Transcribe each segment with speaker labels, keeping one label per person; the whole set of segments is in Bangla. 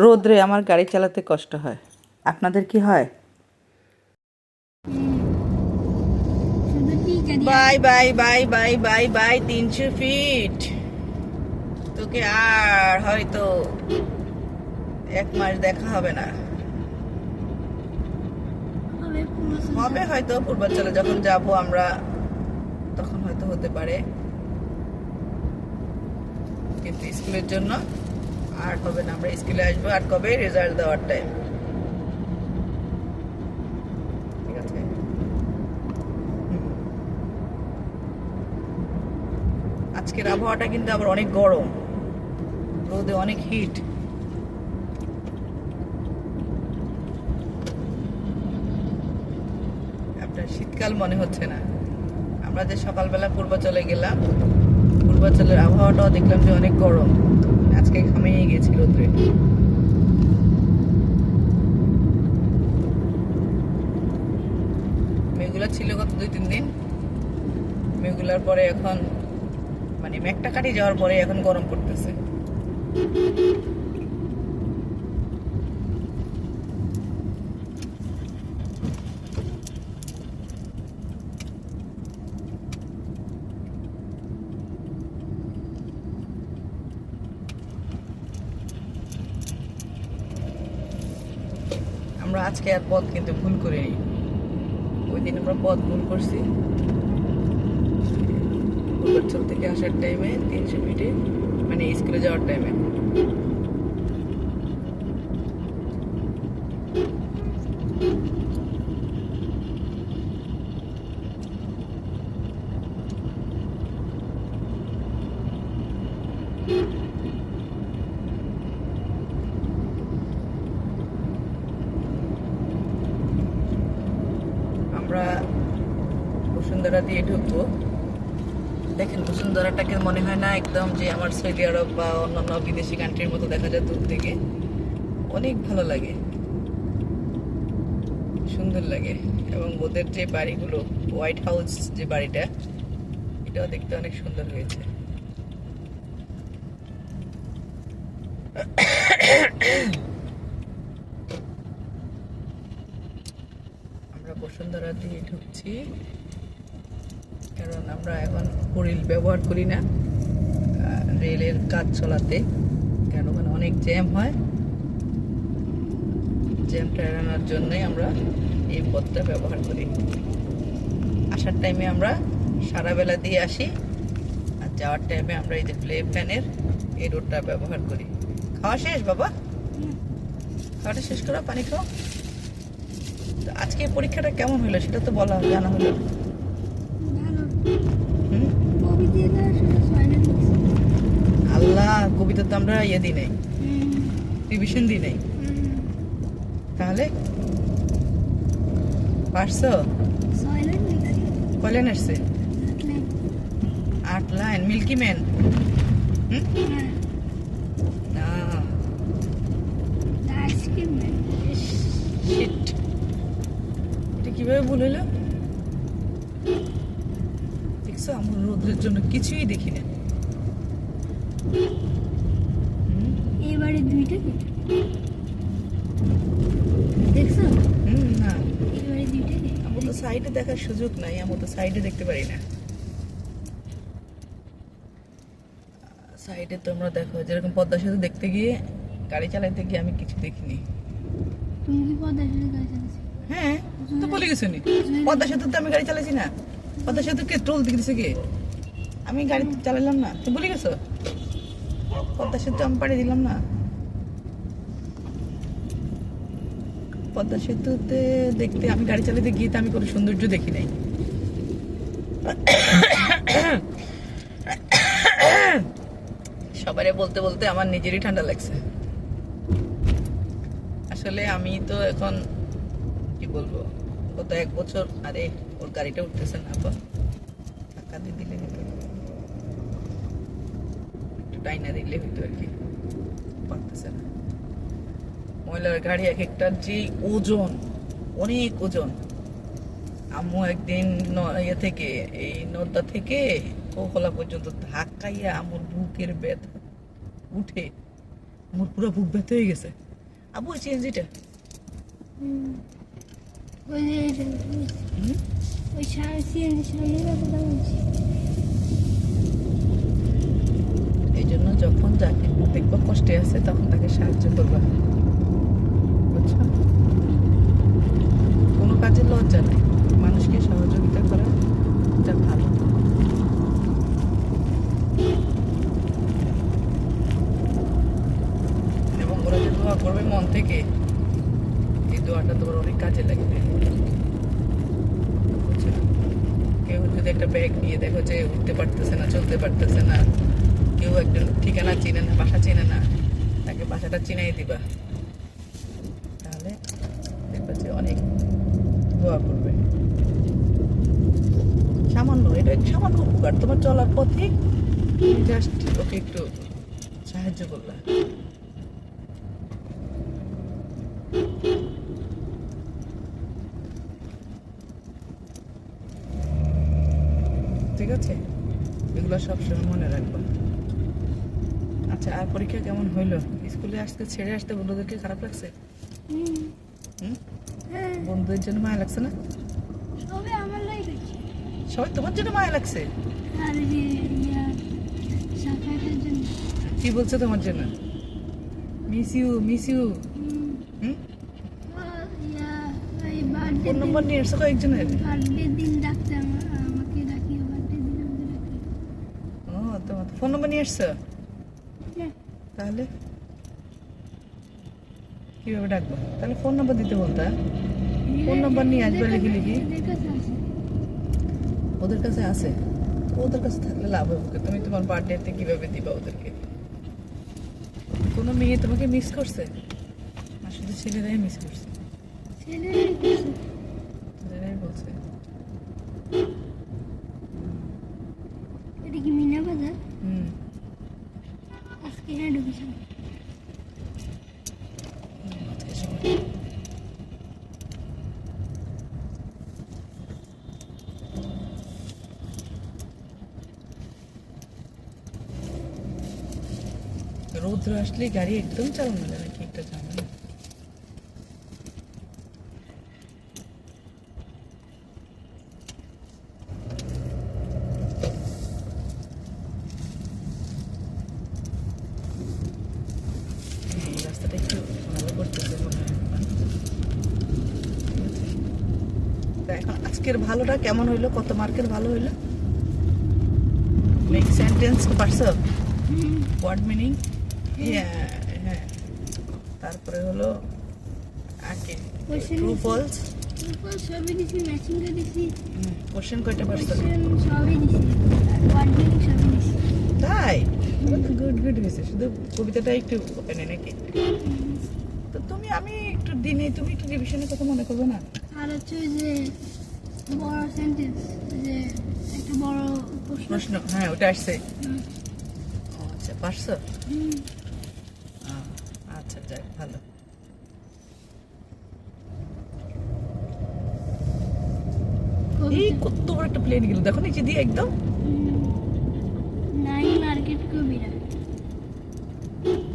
Speaker 1: রোদ্রে আমার গাড়ি চালাতে কষ্ট হয়, আপনাদের কি হয়? By by by by by by 300 feet. তোকে আর হয়তো 1 মাস দেখা হবে না। হবে হয়তো পূর্বাঞ্চলে যখন যাব আমরা, তখন হয়তো হতে পারে, কিন্তু স্কুলের জন্য আর হবে না। আমরা স্কুলে আসবো আর কবে? রেজাল্ট দেওয়ার টাইম। ঠিক আছে, আজকের আবহাওয়াটা কিন্তু আবার অনেক গরম, রোদে অনেক হিট। আপনার শীতকাল মনে হচ্ছে না। আমরা যে সকালবেলা পূর্বাঞ্চলে গেলাম, পূর্বাঞ্চলের আবহাওয়াটাও দেখলাম যে অনেক গরম। আজকে ঘামিয়ে গেছি রোদ্রে। মেঘগুলা ছিল গত 2-3 দিন, মেঘগুলার পরে এখন মানে মেঘটা কাটি যাওয়ার পরে এখন গরম পড়তেছে। আমরা আজকে আর পথ কিন্তু ভুল করিনি। ওই দিন আমরা পথ ভুল করছি। পূর্বাঞ্চল থেকে আসার টাইমে 300 ফিটে, মানে স্কুলে যাওয়ার টাইমে আমরা বসুন্ধরা দিয়ে ঢুকবো। দেখেন বসুন্ধরাটাকে মনে হয় না একদম যে আমার সৌদি আরব বা অন্যান্য বিদেশি কান্ট্রির মতো দেখা যায় দূর থেকে। অনেক ভালো লাগে, সুন্দর লাগে। এবং ওদের যে বাড়িগুলো, হোয়াইট হাউস যে বাড়িটা, এটাও দেখতে অনেক সুন্দর হয়েছে। আমরা বসুন্ধরা দিয়ে ঢুকছি, কারণ আমরা এখন রেল ব্যবহার করি না রেলের কাজ চলাতে, কারণ ওখানে অনেক জ্যাম হয়। জ্যামটা এড়ানোর জন্যই আমরা এই পথটা ব্যবহার করি। আসার টাইমে আমরা সারা বেলা দিয়ে আসি, আর যাওয়ার টাইমে আমরা এই যে ফ্লে ফ্যানের এই রোডটা ব্যবহার করি। খাওয়া শেষ বাবা? খাওয়াটা শেষ করো, পানি খাও। তো আজকে পরীক্ষাটা কেমন হলো সেটা তো বলা জানা হলো। আল্লাহ, কবিতা তো আমরা ইয়ে দিই নাই, রিভিশন দিই নাই। তাহলে পারছো? কয় লাইন আসছে? 8 লাইন। Milky man? না, এটা কিভাবে ভুল হইলো? দেখছো, আমার রোদ্রের জন্য কিছুই দেখি না।
Speaker 2: এবারে দুইটা দেখছো?
Speaker 1: না,
Speaker 2: এবারে দুইটা
Speaker 1: আমার তো সাইডে দেখার সুযোগ নাই, আমরা তো সাইডে দেখতে পারি না। সাইডে তো আমরা দেখো যেরকম পদ্মা সেতু দেখতে গিয়ে, গাড়ি চালাইতে গিয়ে আমি কিছু দেখিনি।
Speaker 2: তুমি কি পদ্মা সেতু গাড়ি চালাচ্ছো?
Speaker 1: হ্যাঁ, তো বলে গেছো নি পদ্মা সেতুতে আমি গাড়ি চালাইছি না? পদ্মা সেতু কে টোল দিতেছে কে? আমি গাড়ি চালাইলাম না, তো বলে গেছো? পদ্মা সেতু আমি পাড়ি দিলাম না। পদ্মা সেতুতে দেখতে আমি গাড়ি চালাতে গিয়ে তো আমি কোনো সৌন্দর্য দেখি নাই। সবারে বলতে বলতে আমার নিজেরই ঠান্ডা লাগছে। আসলে আমি তো এখন কি বলবো, গত 1 বছর, আরে ওর গাড়িটা উঠতেছে না, আবার টাকা দিয়ে দিলে হতো, একটু টাইনা দিলে হইতো আর কি, পারতেছে না। ময়লার গাড়ি এক একটার যে ওজন, অনেক ওজন। আম্মু একদিন ইয়ে থেকে, এই নদা থেকে কোকলা পর্যন্ত ধাক্কাইয়া আমার বুকের ব্যথা উঠে আমার পুরো বুক ব্যথা হয়ে গেছে। আবু ওই চেঞ্জিটা
Speaker 2: ওই যে
Speaker 1: হুম
Speaker 2: ওই সিএনজি সামনে কথা বলছি।
Speaker 1: এই জন্য যখন যাকে দেখবো কষ্টে আছে তখন তাকে সাহায্য করবা, বুঝছো? কোনো কাজে লজ্জা নেই, মানুষকে সহযোগিতা করা এটা ভালো। এবং ওরা যে দোয়া করবে মন থেকে, এই দোয়াটা তোমার অনেক কাজে লাগবে, বুঝছো? কেউ যদি একটা ব্যাগ নিয়ে দেখো যে উঠতে পারতেছে না, চলতে পারতেছে না, কেউ একজন ঠিকানা চিনে না, বাসা চিনে না, তাকে বাসাটা চিনাই দিবা, তাহলে দেখবা যে অনেক দোয়া করবে। সামান্য, এটা সামান্য উপকার তোমার চলার পথে, তুমি জাস্ট ওকে একটু সাহায্য করলা। ঠিক আছে, এগুলো সবসময় মনে রাখবো। আচ্ছা, আর পরীক্ষা কেমন হইলো? স্কুলে আসতে ছেড়ে আসতে বন্ধুদেরকে খারাপ লাগছে? হুম,
Speaker 2: হ্যাঁ
Speaker 1: বন্ধুদের জন্য মায়া লাগছে না?
Speaker 2: সবে আমার লাইফ আছে।
Speaker 1: সবাই তোমার জন্য মায়া লাগছে?
Speaker 2: আর যে সাফাইটের জন্য
Speaker 1: কি বলছে তোমার জন্য? Miss you, miss you. হুম,
Speaker 2: এই বার্থডে
Speaker 1: ফোন নম্বর নিয়ে এসছো কয়েকজনের?
Speaker 2: বার্থডে দিন ডাকতে আমাকে ডাকিয়ে বার্থডে দিন আমাকে ডাকিয়ে।
Speaker 1: ও, তোমার ফোন নম্বর নিয়ে এসছো?
Speaker 2: না,
Speaker 1: তাহলে কিভাবে ডাকবো? তাহলে ফোন নম্বর দিতে বলতা। ফোন নাম্বার নিয়ে আসবে লিখে লিখি।
Speaker 2: এদের কাছে আছে।
Speaker 1: ওদের কাছে আছে, ওদের কাছে থাকলে লাভ হবে কি? তুমি তোমার বার্থডেতে কিভাবে দিবা ওদেরকে? কোনো মেয়ে তোমাকে মিস করছে? আর শুধু ছেলেরাই মিস করছে?
Speaker 2: ছেলেরই কাছে।
Speaker 1: ছেলেরাই বলছে।
Speaker 2: এটা কি মিনা বাজার?
Speaker 1: হুম,
Speaker 2: আজকে হ্যাঁ ঢুকেছিলাম।
Speaker 1: আচ্ছা, এসো। রৌদ্র আসলে গাড়ি একদম চালানো যায় না, কি একটা ঝামেলা। এই রাস্তাটা একটু ভালো করতেছে মনে হয় না? তা এখন আজকের ভালোটা কেমন হইলো? কত মার্কের ভালো হইলো? মেক সেন্টেন্স পারছো? Word meaning? হ্যাঁ, হ্যাঁ। তারপরে হলো আগে
Speaker 2: Question
Speaker 1: ট্রু
Speaker 2: is-
Speaker 1: ফলস।
Speaker 2: উপর সবই দিছি, ম্যাচিং করে দিছি,
Speaker 1: কোশ্চেন কয়টা পারছো?
Speaker 2: কোশ্চেন সবই দিছি, ওয়ার্ড মিনিং সবই দিছি।
Speaker 1: তাই গুড গুড হয়েছে, শুধু কবিতাটা একটু ওখানে নাকি? তো তুমি, আমি একটু দিনে তুমি একটু রিভিশনের কথা মনে করবে না?
Speaker 2: আর হচ্ছে ওই যে বড় সেন্টেন্স, যে একটা বড় প্রশ্ন।
Speaker 1: প্রশ্ন, হ্যাঁ ওটা আসছে।
Speaker 2: হুম,
Speaker 1: ও আচ্ছা, পারছো?
Speaker 2: হুম,
Speaker 1: আচ্ছা, যাক ভালো। এই
Speaker 2: কবিতা।
Speaker 1: কত বড় একটা প্লেন গেল দেখো নিচে দিয়ে একদম।
Speaker 2: নাইন মার্কেট কবিতা।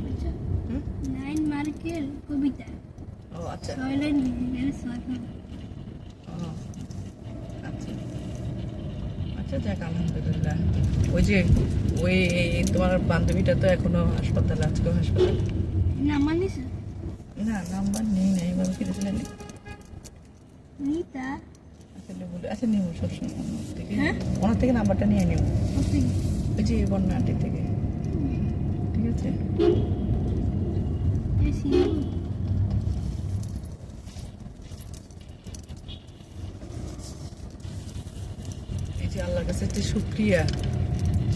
Speaker 2: আচ্ছা,
Speaker 1: হুম?
Speaker 2: নাইন মার্কের কবিতা,
Speaker 1: ও আচ্ছা,
Speaker 2: 6 লাইন লিখে 6 পাতা।
Speaker 1: ও, আচ্ছা আচ্ছা, যাক আলহামদুলিল্লাহ। ওই যে ওই তোমার বান্ধবীটা তো এখনো হাসপাতালে, আজকেও হাসপাতাল।
Speaker 2: নাম্বার নিছে
Speaker 1: না, নাম্বার নেই না, এইভাবে কি দিয়েছিলেন?
Speaker 2: নিতা।
Speaker 1: আসলে বলে আচ্ছা, নেব সবসময় ওনার থেকে।
Speaker 2: হ্যাঁ?
Speaker 1: ওনার থেকে নাম্বারটা নিয়ে নেব,
Speaker 2: ওকে,
Speaker 1: ওই যে বন্যা আন্টি থেকে। ঠিক আছে,
Speaker 2: এসি
Speaker 1: এই যে আল্লাহর কাছে যে শুক্রিয়া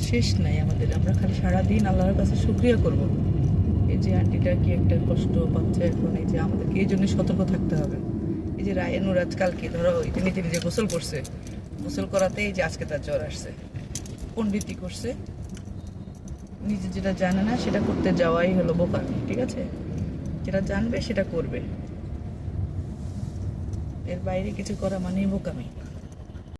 Speaker 1: শেষ নাই আমাদের, আমরা খালি সারাদিন আল্লাহর কাছে শুক্রিয়া করব। এই যে আন্টিটা কি একটা কষ্ট পাচ্ছে এখন, এই যে আমাদেরকে এই জন্য সতর্ক থাকতে হবে। এই যে রায়নুর আজকালকে ধরো এই যে নিজে নিজে গোসল করছে, গোসল করাতে এই যে আজকে তার জ্বর আসছে, পণ্ডিতি করছে, নিজে যেটা জানে না সেটা করতে যাওয়াই হলো বোকামি। ঠিক আছে, যেটা জানবে সেটা করবে, এর বাইরে কিছু করা মানেই বোকামি।